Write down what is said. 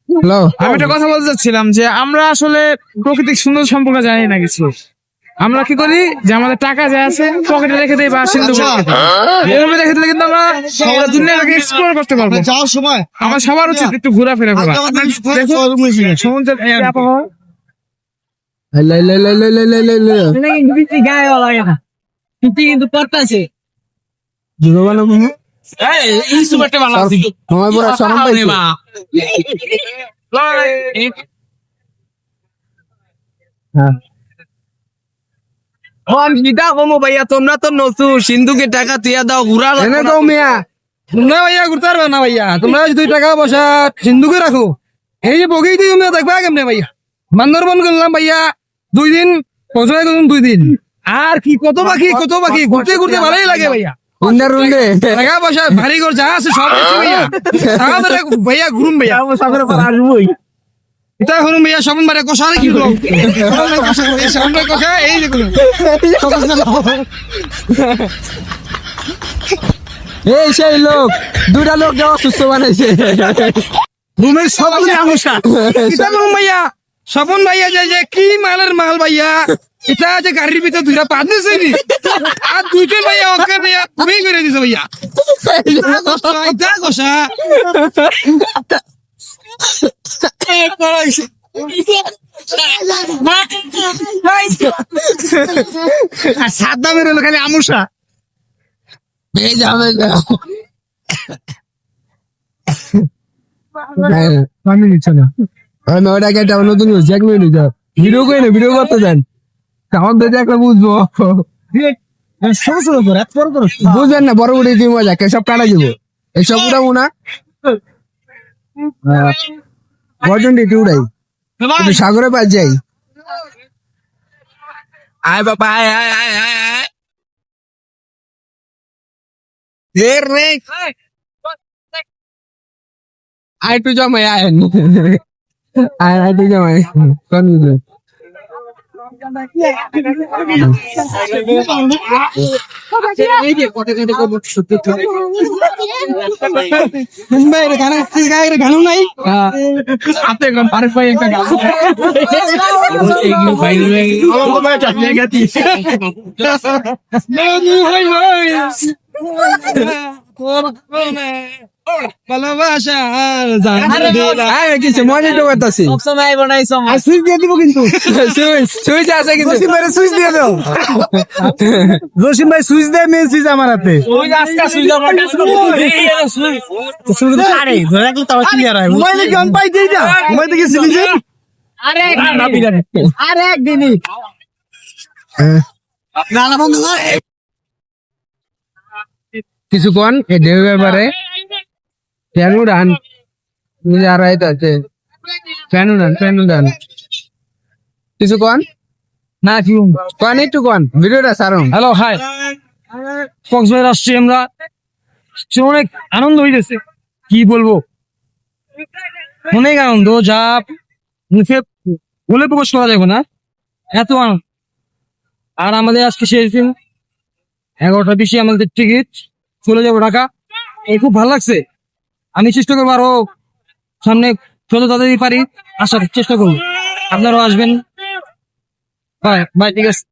Hello, আমি একটা কথা বলতে চাচ্ছিলাম যে আমরা আসলে প্রকৃতিক সুন্দর সম্পর্কে জানি না কিছু। আমরা কি করি যে আমাদের টাকা যা আছে পকেটে রেখে দেই বা সিন্ধু করে রেখে দিই। এভাবে রেখে দিলে কিন্তু আমরা পুরো দুনিয়াটাকে এক্সপ্লোর করতে পারবো। যাওয়ার সময় আমার সবার উচিত একটু ঘোরাফেরা করা। সমুদ্রের এই আবহাওয়া কিন্তু করতেছে এই সুপারটা ভালো আছে। সময় পুরা শরম পাইছে। ভাইয়া তোমরা তো নসু সিন্ধুকে টাকা তুইয়া দাও ঘুরা এনে তো মিয়া তোমরা ভাইয়া ঘুরতে পারবে না ভাইয়া, তোমরা যদি 2 টাকা পয়সা সিন্ধুকে রাখো এই যে বগেই দিয়ে তোমরা দেখবা কেমনে ভাইয়া। বান্দরবন গেলাম ভাইয়া 2 দিন, কক্সবাজার গেলাম 2 দিন, আর কি কত বাকি ঘুরতে ঘুরতে ভালোই লাগে ভাইয়া। টাকা পয়সা ভারী ঘর যা আছে সব কিছু ভাইয়া টাকা ধরে ভাইয়া ঘুরুম ভাইয়া আসবোই এটা হরুম ভাইয়া সবন মারে কষা আর কি করব সামনে কষা এই দেখুন এই সেই লোক 2টা লোক যাওয়া সুস্থ বানাইছে রুমের সব আমসা এটা রুম ভাইয়া স্বপন ভাইয়া যে কি মালের মাল ভাইয়া। এটা যে গাড়ির ভিতরে 2টা পা দিয়েছে নি আর 2জন ভাইয়া ওকে ভাইয়া তুমি করে দিছে ভাইয়া এটা কষা সাদা মেরে খালি আমসা আমি নিচ্ছি না, আমি ওটাকে একটা নতুন ভিডিও করে না, ভিডিও করতে দেন আমার দেখে একটা বুঝবো। বুঝবেন না বড় বড় দিব মজা সব কাটা দিব এইসব উড়াবো না। বর্জন ডিটি উড়াই সাগরে পাশ যাই। আয় বাবা আয় আয় আয় আয় আয় রে আয় তুই জমাই আয় আয় তুই জমাই কোন গানও নাই হাতে আরেক ভাই একটা গান ভালোবাসা কিছু মনে তো করতেছি সবসময় বানাইছো সুইচ দিয়ে দিব কিন্তু সুইচ আছে কিন্তু সুইচ দিয়ে দাও জসিম ভাই সুইচ দেয় মেন সুইচ আমার হাতে ওই আজকে সুইজ আমার কাছে সুইচ আরে ধরে রাখলে তাও ক্লিয়ার হয় মোবাইলে গান পাই দেই না মোবাইলে গেছিলি যে আরে একদিনই গানা বন্ধ কর কিছু কোন এই দেব ব্যাপারে কেন রান তুমি আর রাইত আছে কেন রান কিছু কোন না কি কোন একটু কোন ভিডিওটা সারুন। হ্যালো হাই, কক্সবাজার আসছি আমরা, অনেক আনন্দ হইতেছে কি বলবো, অনেক আনন্দ যা মুখে বলে প্রকাশ করা যাবে না, এত আনন্দ। আর আমাদের আজকে শেষ দিন 11টা 20 আমাদের টিকিট, চলে যাবো ঢাকা। এই খুব ভালো লাগছে, আমি চেষ্টা করবো আরো সামনে যত তাড়াতাড়ি পারি আসার চেষ্টা করবো, আপনারাও আসবেন। বাই বাই, ঠিক আছে।